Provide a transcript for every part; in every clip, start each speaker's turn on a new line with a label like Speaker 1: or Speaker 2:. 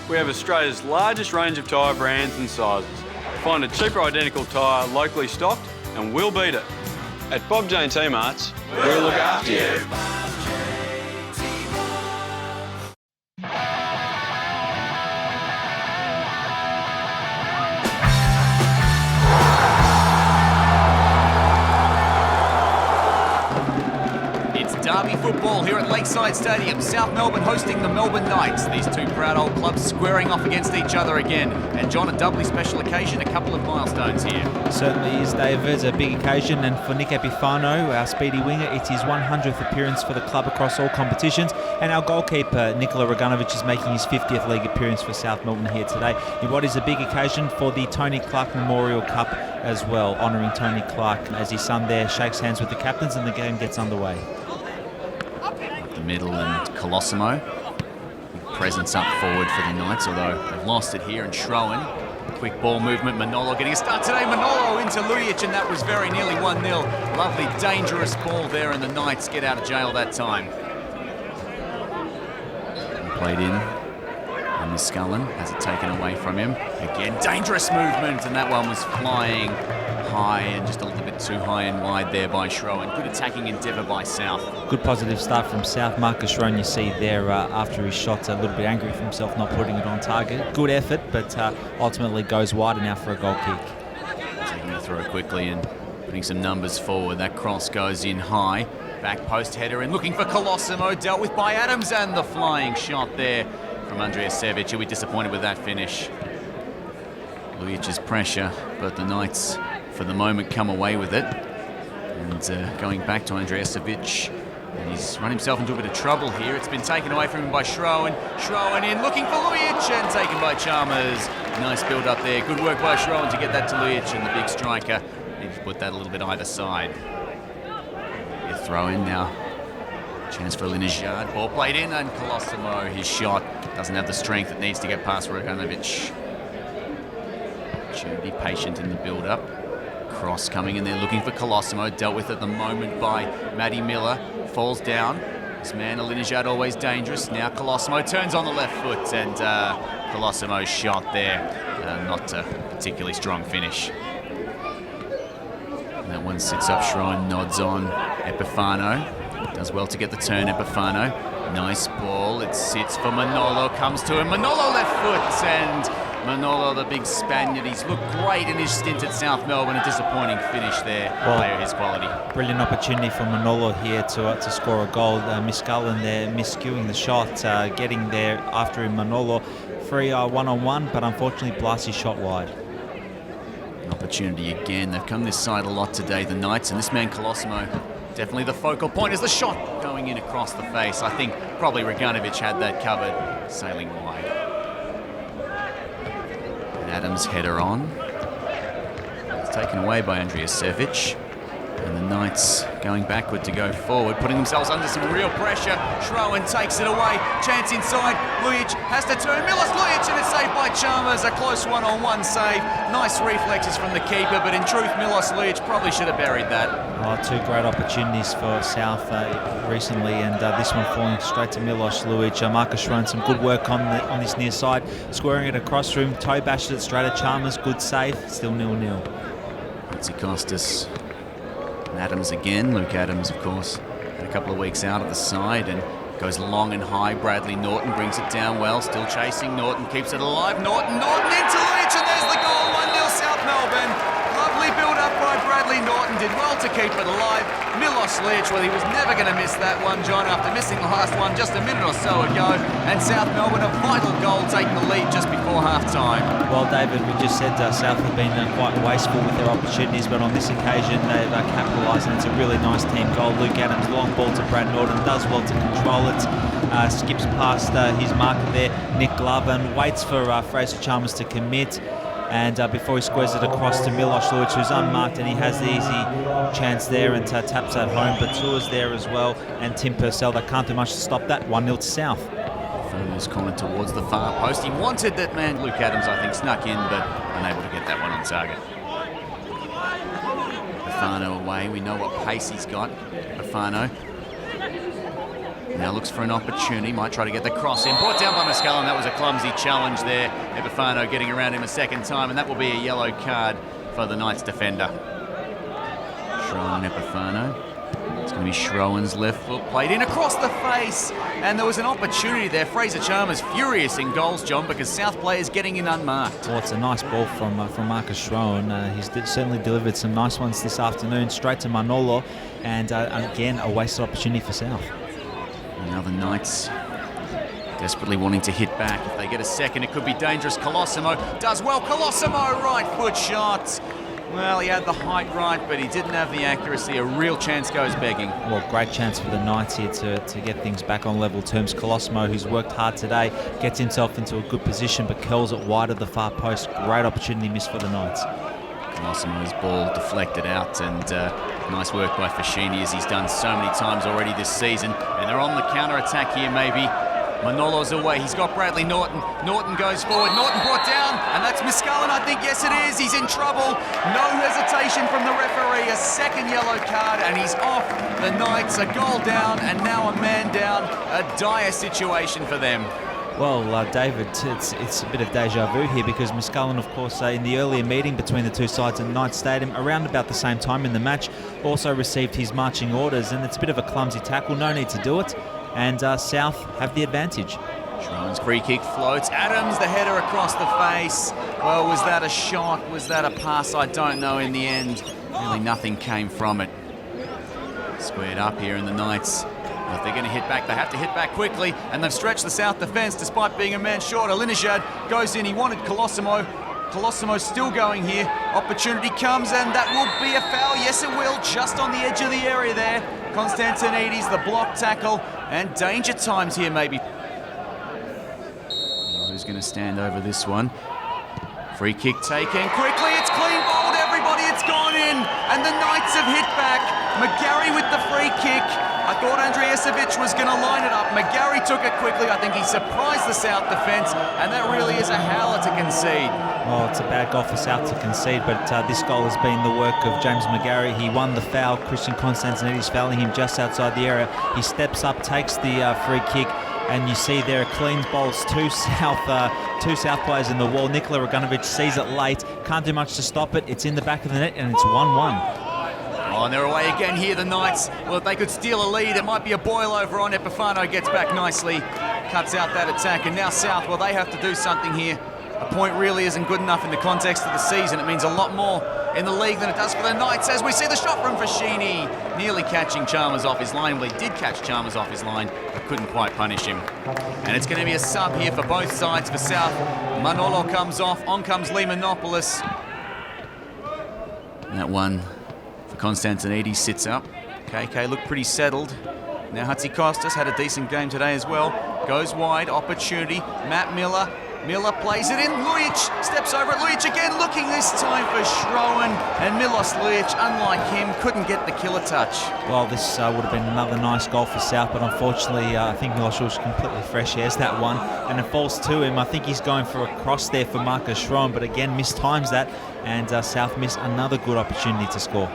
Speaker 1: we have Australia's largest range of tyre brands and sizes. Find a cheaper identical tyre locally stocked and we'll beat it. At Bob Jane T-Marts, we'll look after you.
Speaker 2: Derby football here at Lakeside Stadium. South Melbourne hosting the Melbourne Knights. These two proud old clubs squaring off against each other again. And John, a doubly special occasion, a couple of milestones here.
Speaker 3: Certainly is, Dave. It's a big occasion, and for Nick Epifano, our speedy winger, it's his 100th appearance for the club across all competitions. And our goalkeeper, Nikola Roganovic, is making his 50th league appearance for South Melbourne here today in what is a big occasion for the Tony Clark Memorial Cup as well, honouring Tony Clark as his son there shakes hands with the captains and the game gets underway.
Speaker 2: The middle and Colosimo. Presence up forward for the Knights, although they've lost it here. And Schroen, quick ball movement. Manolo getting a start today. Manolo into Lujic, and that was very nearly 1-0. Lovely, dangerous ball there, and the Knights get out of jail that time. Played in. And Miscullen has it taken away from him. Again, dangerous movement, and that one was flying high and just a little bit too high and wide there by Schroen. Good attacking endeavour by South.
Speaker 3: Good positive start from South. Marcus Schroen, you see there after his shot, a little bit angry with himself not putting it on target. Good effort, but ultimately goes wide and out for a goal kick.
Speaker 2: Taking the throw quickly and putting some numbers forward. That cross goes in high. Back post header and looking for Colosimo, dealt with by Adams, and the flying shot there from Andrea Sevic. He'll be disappointed with that finish. Lujic's pressure, but the Knights for the moment come away with it. And going back to Andrea Sevic, and he's run himself into a bit of trouble here. It's been taken away from him by Schroen. Schroen in, looking for Lujic, and taken by Chalmers. Nice build up there. Good work by Schroen to get that to Lujic, and the big striker needs to put that a little bit either side. A throw in now. Chance for Linejad. Ball played in, and Colosimo, his shot doesn't have the strength it needs to get past Roganovic. Should be patient in the build up. Cross coming in there, looking for Colosimo, dealt with at the moment by Matty Millar, falls down. This man, Linejad, always dangerous. Now Colosimo turns on the left foot, and Colosimo's shot there, not a particularly strong finish. And that one sits up, Schroen nods on Epifano. Does well to get the turn, Epifano. Nice ball, it sits for Manolo, comes to him, Manolo left foot, and Manolo, the big Spaniard, he's looked great in his stint at South Melbourne. A disappointing finish there, player his quality.
Speaker 3: Brilliant opportunity for Manolo here to score a goal. Miscullen there miscuing the shot, getting there after him, Manolo. Free one-on-one, but unfortunately Blasi shot wide.
Speaker 2: An opportunity again. They've come this side a lot today, the Knights, and this man Colosimo, definitely the focal point is the shot going in across the face. I think probably Roganovic had that covered, sailing wide. Adams header on. It's taken away by Andrea Sevic. And the Knights going backward to go forward, putting themselves under some real pressure. Schroen takes it away. Chance inside. Lujic has to turn. Milos Lujic, and it's saved by Chalmers. A close one-on-one save. Nice reflexes from the keeper, but in truth, Milos Lujic probably should have buried that.
Speaker 3: Two great opportunities for South recently, and this one falling straight to Milos Lujic. Marcus Schroen, some good work on this near side, squaring it across room. Toe bashed it straight at Chalmers. Good save. Still 0-0.
Speaker 2: Nancy Costas. Adams again. Luke Adams, of course, had a couple of weeks out of the side and goes long and high. Bradley Norton brings it down well, still chasing. Norton keeps it alive. Norton into Lujic, and there's the goal. 1-0 South Melbourne. Lovely build up by Bradley Norton. Did well to keep it alive. Milos Lujic, well, he was never going to miss that one, John, after missing the last one just a minute or so ago. And South Melbourne, a vital goal, taking the lead just before half-time.
Speaker 3: Well, David, we just said South have been quite wasteful with their opportunities, but on this occasion they've capitalised, and it's a really nice team goal. Luke Adams, long ball to Brad Norton, does well to control it, skips past his marker there, Nick Glover, waits for Fraser Chalmers to commit. And before he squares it across to Milos Lujic, who's unmarked, and he has the easy chance there and taps at home. Batua's there as well, and Tim Purcell. They can't do much to stop that. 1-0 to South.
Speaker 2: Further's corner towards the far post. He wanted that man, Luke Adams, I think, snuck in, but unable to get that one on target. Bafano away. We know what pace he's got. Bafano. Now looks for an opportunity, might try to get the cross in. Brought down by Muscallon, that was a clumsy challenge there. Epifano getting around him a second time, and that will be a yellow card for the Knights defender. Schroen and Epifano. It's going to be Schroen's left foot played in across the face, and there was an opportunity there. Fraser Chalmers furious in goals, John, because South players getting in unmarked.
Speaker 3: Well, it's a nice ball from Marcus Schroen. He's certainly delivered some nice ones this afternoon, straight to Manolo, and again, a wasted opportunity for South.
Speaker 2: Now the Knights desperately wanting to hit back. If they get a second, it could be dangerous. Colosimo does well. Colosimo, right foot shot. Well, he had the height right, but he didn't have the accuracy. A real chance goes begging. Well,
Speaker 3: great chance for the Knights here to get things back on level terms. Colosimo, who's worked hard today, gets himself into a good position, but curls it wide of the far post. Great opportunity missed for the Knights.
Speaker 2: Colosimo's ball deflected out, and nice work by Fascini, as he's done so many times already this season. And they're on the counter-attack here, maybe. Manolo's away. He's got Bradley Norton. Norton goes forward. Norton brought down, and that's Muscallon, I think. Yes, it is. He's in trouble. No hesitation from the referee. A second yellow card, and he's off. The Knights a goal down, and now a man down. A dire situation for them.
Speaker 3: Well, David, it's a bit of deja vu here, because Muscallon, of course, in the earlier meeting between the two sides at Knights Stadium, around about the same time in the match, also received his marching orders, and it's a bit of a clumsy tackle. No need to do it. And South have the advantage.
Speaker 2: Schroen's free kick floats. Adams, the header across the face. Well, was that a shot? Was that a pass? I don't know in the end. Really nothing came from it. Squared up here in the Knights. If they're going to hit back, they have to hit back quickly. And they've stretched the South defence despite being a man short. Alinejad goes in. He wanted Colosimo. Colosimo's still going here. Opportunity comes, and that will be a foul. Yes, it will. Just on the edge of the area there. Constantinides, the block tackle, and danger times here maybe. Who's going to stand over this one? Free kick taken quickly. It's clean bowled, everybody. It's gone in, and the Knights have hit back. McGarry with the free kick. I thought Andrijesevic was going to line it up. McGarry took it quickly. I think he surprised the South defence, and that really is a howler to concede.
Speaker 3: Well, it's a bad goal for South to concede, but this goal has been the work of James McGarry. He won the foul. Christian Constantinides fouling him just outside the area. He steps up, takes the free kick, and you see there clean bowls two South players in the wall. Nikola Ragunovic sees it late, can't do much to stop it. It's in the back of the net, and it's 1-1.
Speaker 2: Oh, and they're away again here, the Knights. Well, if they could steal a lead, it might be a boil over on. Epifano gets back nicely, cuts out that attack, and now South, well, they have to do something here. A point really isn't good enough in the context of the season. It means a lot more in the league than it does for the Knights, as we see the shot from Fascini, nearly catching Chalmers off his line. Well, he did catch Chalmers off his line, but couldn't quite punish him. And it's going to be a sub here for both sides for South. Manolo comes off, on comes Limanopoulos. And that one for Constantinides sits up. KK looked pretty settled. Now Hatzikostas had a decent game today as well. Goes wide, opportunity. Matt Millar. Millar plays it in. Lujic steps over it. Lujic again looking this time for Schroen. And Milos Lujic, unlike him, couldn't get the killer touch.
Speaker 3: Well, this would have been another nice goal for South, but unfortunately, I think Milos Lujic completely fresh airs that one. And it falls to him. I think he's going for a cross there for Marcus Schroen, but again, mistimes that. And South miss another good opportunity to score.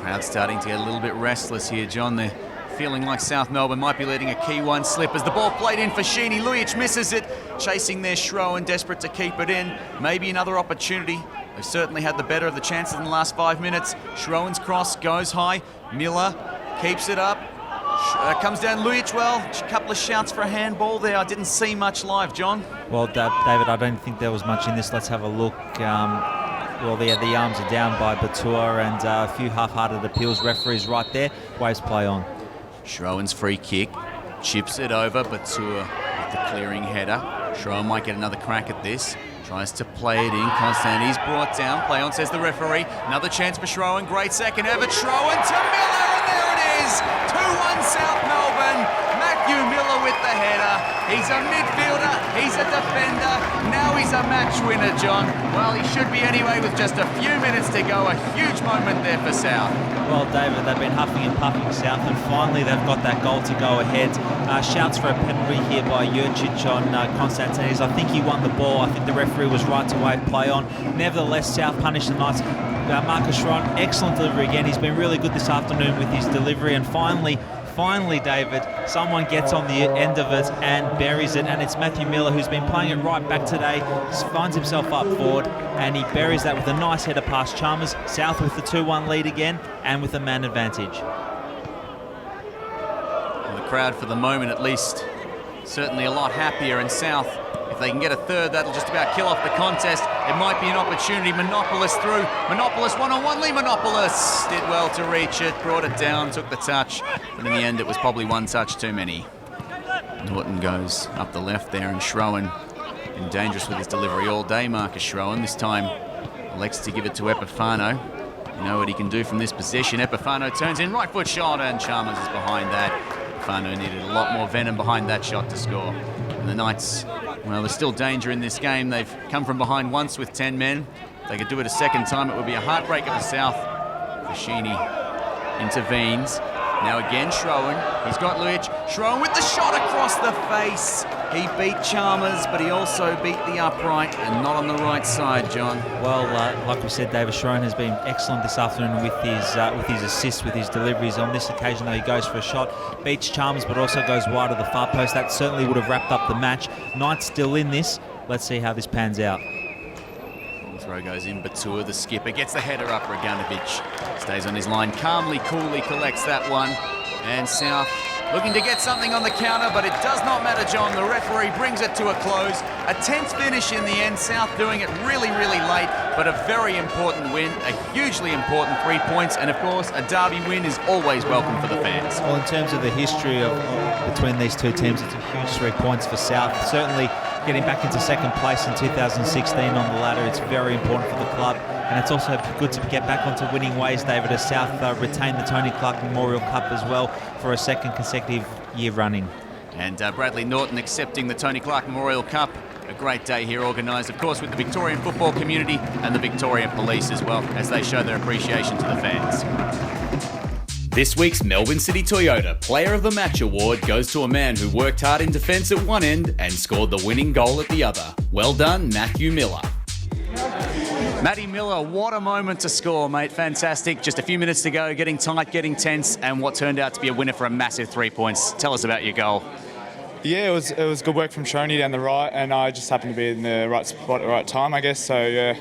Speaker 2: Crowd starting to get a little bit restless here, John. They're feeling like South Melbourne might be letting a key one slip as the ball played in for Sheeny. Lujic misses it, chasing their Schroen, desperate to keep it in. Maybe another opportunity. They've certainly had the better of the chances in the last 5 minutes. Schroen's cross goes high. Millar keeps it up. Comes down Lujic. Well, a couple of shouts for a handball there. I didn't see much live, John.
Speaker 3: Well, David, I don't think there was much in this. Let's have a look. Well, the arms are down by Batur, and a few half-hearted appeals. Referees right there. Waves play on.
Speaker 2: Schroen's free kick, chips it over, Batur with the clearing header. Schroen might get another crack at this. Tries to play it in. Constantine's brought down. Play on, says the referee. Another chance for Schroen. Great second effort. Schroen to Millar, and there it is. 2-1 South Melbourne. Matthew Millar with the header. He's a midfielder. He's a defender. Now he's a match winner, John. Well, he should be anyway with just a few minutes to go. A huge moment there for South.
Speaker 3: Well, David, they've been huffing and puffing South, and finally they've got that goal to go ahead. Shouts for a penalty here by Jurcic on Constantinides. I think he won the ball. I think the referee was right to wave play on. Nevertheless, South punished the Knights. Marcus Schroen, excellent delivery again. He's been really good this afternoon with his delivery, and finally finally, David, someone gets on the end of it and buries it, and it's Matthew Millar, who's been playing it right back today, finds himself up forward, and he buries that with a nice header past Chalmers. South with the 2-1 lead again, and with a man advantage.
Speaker 2: Well, the crowd, for the moment at least, certainly a lot happier, and South, if they can get a third, that'll just about kill off the contest. It might be an opportunity. Monopolis through. Monopolis one-on-one. Lee Monopolis did well to reach it, brought it down, took the touch, but in the end it was probably one touch too many. Norton goes up the left there, and Schroen been dangerous with his delivery all day, Marcus Schroen. This time elects to give it to Epifano. You know what he can do from this position. Epifano turns in, right foot shot, and Chalmers is behind that. Epifano needed a lot more venom behind that shot to score. And the Knights, well, there's still danger in this game. They've come from behind once with 10 men. If they could do it a second time, it would be a heartbreaker for South. Fashini intervenes. Now again, Schroen. He's got Lujic. Schroen with the shot across the face. He beat Chalmers, but he also beat the upright, and not on the right side, John.
Speaker 3: Well, like we said, David Schroen has been excellent this afternoon with his assists, with his deliveries. On this occasion, though, he goes for a shot, beats Chalmers, but also goes wide of the far post. That certainly would have wrapped up the match. Knights still in this. Let's see how this pans out.
Speaker 2: Throw goes in, Batua, the skipper, gets the header up. Raganovic stays on his line, calmly, coolly collects that one. And South looking to get something on the counter, but it does not matter, John. The referee brings it to a close. A tense finish in the end. South doing it really, really late, but a very important win, a hugely important 3 points, and of course, a derby win is always welcome for the fans.
Speaker 3: Well, in terms of the history of between these two teams, it's a huge 3 points for South. Certainly getting back into second place in 2016 on the ladder, it's very important for the club, and it's also good to get back onto winning ways, David, as South retain the Tony Clark Memorial Cup as well for a second consecutive year running.
Speaker 2: And Bradley Norton accepting the Tony Clark Memorial Cup. A great day here, organised, of course, with the Victorian football community and the Victorian Police as well, as they show their appreciation to the fans. This week's Melbourne City Toyota Player of the Match award goes to a man who worked hard in defence at one end and scored the winning goal at the other. Well done, Matthew Millar. Matty Millar, what a moment to score, mate. Fantastic. Just a few minutes to go, getting tight, getting tense, and what turned out to be a winner for a massive 3 points. Tell us about your goal.
Speaker 4: Yeah, it was good work from Shoney down the right, and I just happened to be in the right spot at the right time, I guess. So, yeah,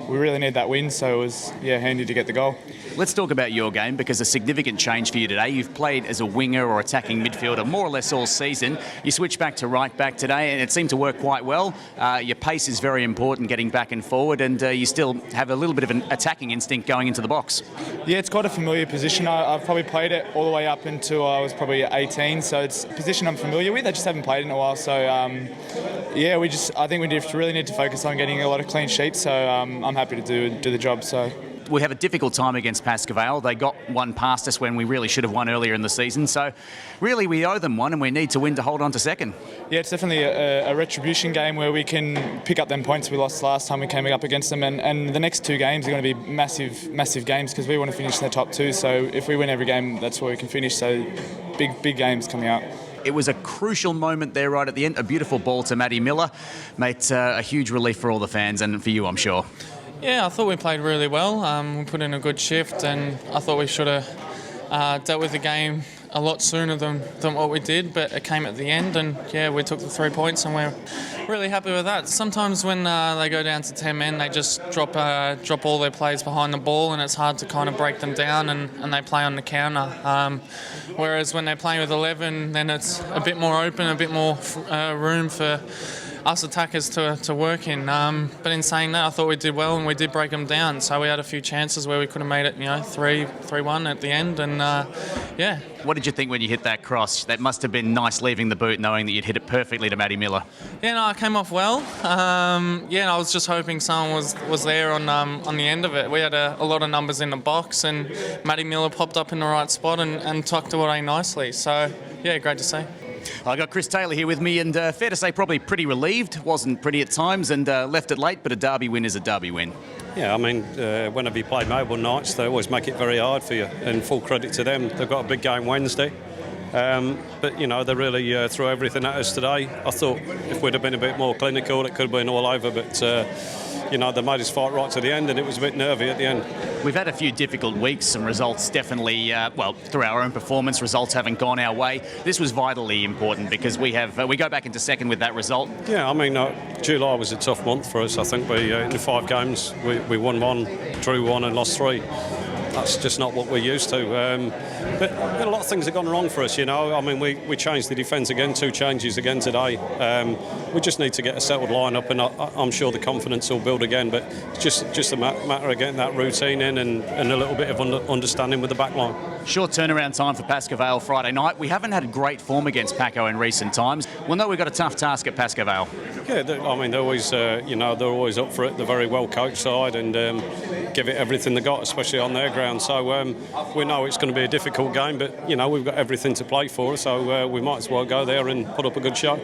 Speaker 4: we really need that win, so it was handy to get the goal.
Speaker 2: Let's talk about your game, because a significant change for you today. You've played as a winger or attacking midfielder more or less all season. You switched back to right back today, and it seemed to work quite well. Your pace is very important getting back and forward, and you still have a little bit of an attacking instinct going into the box. Yeah,
Speaker 4: it's quite a familiar position. I've probably played it all the way up until I was probably 18, so it's a position I'm familiar with. I just haven't played it in a while, so I think we really need to focus on getting a lot of clean sheets, so I'm happy to do the job. So.
Speaker 2: We have a difficult time against Pascoe. They got one past us when we really should have won earlier in the season. So really we owe them one, and we need to win to hold on to second. Yeah, it's definitely a retribution game where we can pick up them points we lost last time we came up against them. And the next 2 games are going to be massive games, because we want to finish in the top 2. So if we win every game, that's where we can finish. So big games coming out. It was a crucial moment there right at the end. A beautiful ball to Matty Millar. Mate, a huge relief for all the fans and for you, I'm sure.
Speaker 5: Yeah, I thought we played really well. We put in a good shift, and I thought we should have dealt with the game a lot sooner than what we did, but it came at the end, and yeah, we took the 3 points, and we're really happy with that. Sometimes when they go down to 10 men, they just drop all their plays behind the ball, and it's hard to kind of break them down, and they play on the counter. Whereas when they're playing with 11, then it's a bit more open, a bit more room for us attackers to work in. But in saying that, I thought we did well, and we did break them down. So we had a few chances where we could have made it, 3-1 at the end, and yeah. What did you think when you hit that cross? That must have been nice leaving the boot, knowing that you'd hit it perfectly to Matty Millar. Yeah, no, it came off well. I was just hoping someone was there on the end of it. We had a lot of numbers in the box, and Matty Millar popped up in the right spot and tucked it away nicely. So yeah, great to see. I got Chris Taylor here with me, and fair to say probably pretty relieved. Wasn't pretty at times, and left it late, but a derby win is a derby win.
Speaker 6: Yeah, I mean, whenever you play Melbourne Knights, they always make it very hard for you, and full credit to them. They've got a big game Wednesday. But, they really threw everything at us today. I thought if we'd have been a bit more clinical, it could have been all over, but, you know, they made us fight right to the end, and it was a bit nervy at the end.
Speaker 2: We've had a few difficult weeks, some results definitely, through our own performance, results haven't gone our way. This was vitally important because we go back into second with that result.
Speaker 6: Yeah, I mean, July was a tough month for us. I think in the 5 games, we won 1, drew 1 and lost 3. That's just not what we're used to. But a lot of things have gone wrong for us, you know. I mean, we changed the defence again, 2 changes again today. We just need to get a settled line-up, and I'm sure the confidence will build again. But it's just a matter of getting that routine in and a little bit of understanding with the back line.
Speaker 2: Short turnaround time for Pascoe Vale Friday night. We haven't had great form against Paco in recent times. We'll know we've got a tough task at Pascoe Vale.
Speaker 6: Yeah, I mean, they're always, they're always up for it. They're very well coached side and give it everything they got, especially on their ground. So we know it's going to be a difficult game, but, you know, we've got everything to play for, so we might as well go there and put up a good show.